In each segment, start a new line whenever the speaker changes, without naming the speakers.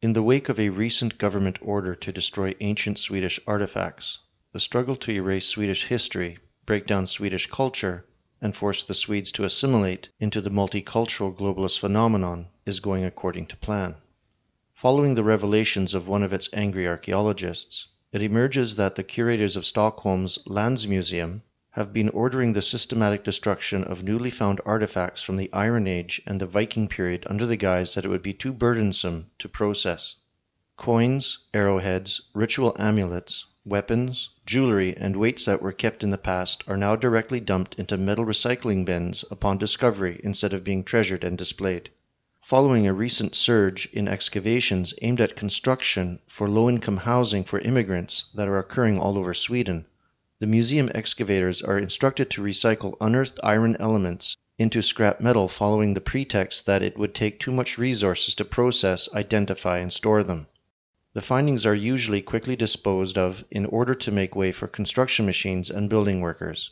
In the wake of a recent government order to destroy ancient Swedish artifacts, the struggle to erase Swedish history, break down Swedish culture, and force the Swedes to assimilate into the multicultural globalist phenomenon is going according to plan. Following the revelations of one of its angry archaeologists, it emerges that the curators of Stockholm's Landsmuseum have been ordering the systematic destruction of newly found artifacts from the Iron Age and the Viking period under the guise that it would be too burdensome to process. Coins, arrowheads, ritual amulets, weapons, jewelry, and weights that were kept in the past are now directly dumped into metal recycling bins upon discovery instead of being treasured and displayed. Following a recent surge in excavations aimed at construction for low-income housing for immigrants that are occurring all over Sweden, the museum excavators are instructed to recycle unearthed iron elements into scrap metal following the pretext that it would take too much resources to process, identify, and store them. The findings are usually quickly disposed of in order to make way for construction machines and building workers.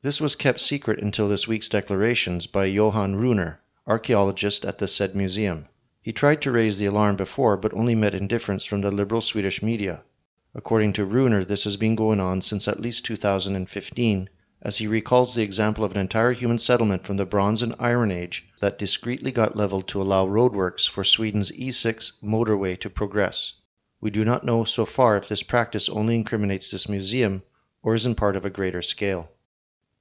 This was kept secret until this week's declarations by Johan Runer, archaeologist at the said museum. He tried to raise the alarm before but only met indifference from the liberal Swedish media. According to Runer, this has been going on since at least 2015, as he recalls the example of an entire human settlement from the Bronze and Iron Age that discreetly got leveled to allow roadworks for Sweden's E6 motorway to progress. We do not know so far if this practice only incriminates this museum or isn't part of a greater scale.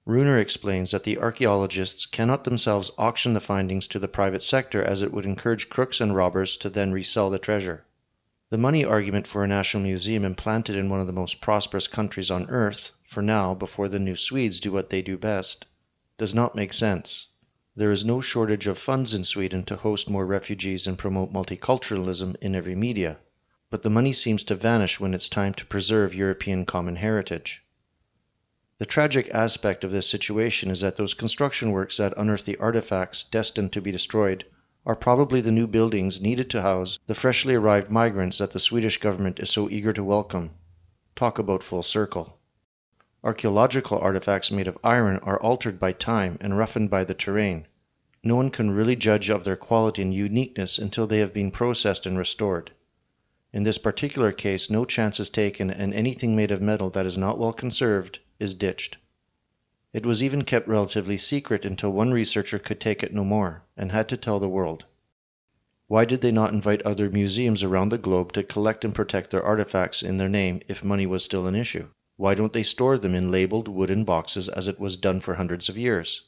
Runer explains that the archaeologists cannot themselves auction the findings to the private sector as it would encourage crooks and robbers to then resell the treasure. The money argument for a national museum implanted in one of the most prosperous countries on earth, for now, before the new Swedes do what they do best, does not make sense. There is no shortage of funds in Sweden to host more refugees and promote multiculturalism in every media, but the money seems to vanish when it's time to preserve European common heritage. The tragic aspect of this situation is that those construction works that unearth the artifacts destined to be destroyed are probably the new buildings needed to house the freshly arrived migrants that the Swedish government is so eager to welcome. Talk about full circle. Archaeological artifacts made of iron are altered by time and roughened by the terrain. No one can really judge of their quality and uniqueness until they have been processed and restored. In this particular case, no chance is taken, and anything made of metal that is not well conserved is ditched. It was even kept relatively secret until one researcher could take it no more, and had to tell the world. Why did they not invite other museums around the globe to collect and protect their artifacts in their name if money was still an issue? Why don't they store them in labeled wooden boxes as it was done for hundreds of years?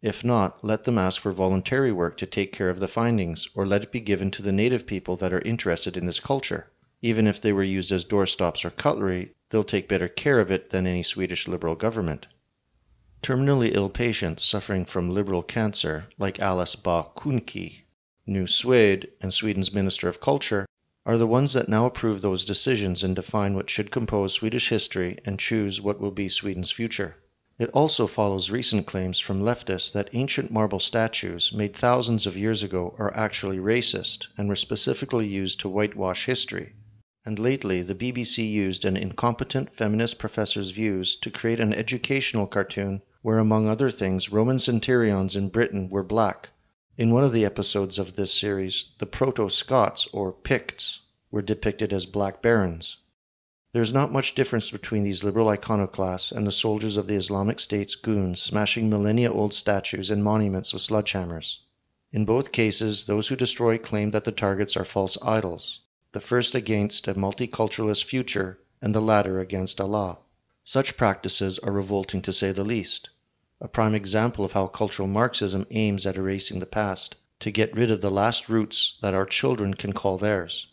If not, let them ask for voluntary work to take care of the findings, or let it be given to the native people that are interested in this culture. Even if they were used as doorstops or cutlery, they'll take better care of it than any Swedish liberal government. Terminally ill patients suffering from liberal cancer, like Alice Bah Kuhnke, New Swede, and Sweden's Minister of Culture, are the ones that now approve those decisions and define what should compose Swedish history and choose what will be Sweden's future. It also follows recent claims from leftists that ancient marble statues made thousands of years ago are actually racist and were specifically used to whitewash history. And lately, the BBC used an incompetent feminist professor's views to create an educational cartoon where, among other things, Roman centurions in Britain were black. In one of the episodes of this series, the Proto-Scots, or Picts, were depicted as black barons. There is not much difference between these liberal iconoclasts and the soldiers of the Islamic State's goons smashing millennia-old statues and monuments with sledgehammers. In both cases, those who destroy claim that the targets are false idols, the first against a multiculturalist future and the latter against Allah. Such practices are revolting to say the least. A prime example of how cultural Marxism aims at erasing the past to get rid of the last roots that our children can call theirs.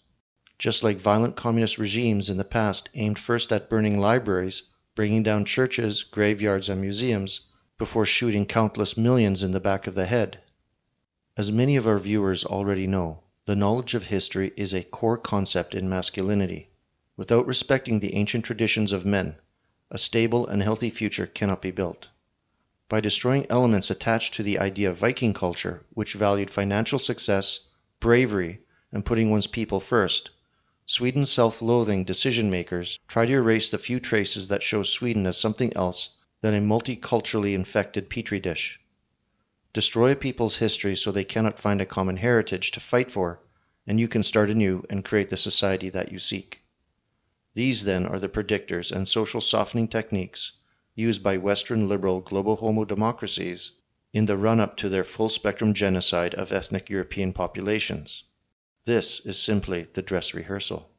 Just like violent communist regimes in the past aimed first at burning libraries, bringing down churches, graveyards, and museums, before shooting countless millions in the back of the head. As many of our viewers already know, the knowledge of history is a core concept in masculinity. Without respecting the ancient traditions of men, a stable and healthy future cannot be built. By destroying elements attached to the idea of Viking culture, which valued financial success, bravery, and putting one's people first, Sweden's self-loathing decision-makers try to erase the few traces that show Sweden as something else than a multiculturally infected petri dish. Destroy a people's history so they cannot find a common heritage to fight for, and you can start anew and create the society that you seek. These, then, are the predictors and social softening techniques used by Western liberal global homo democracies in the run-up to their full-spectrum genocide of ethnic European populations. This is simply the dress rehearsal.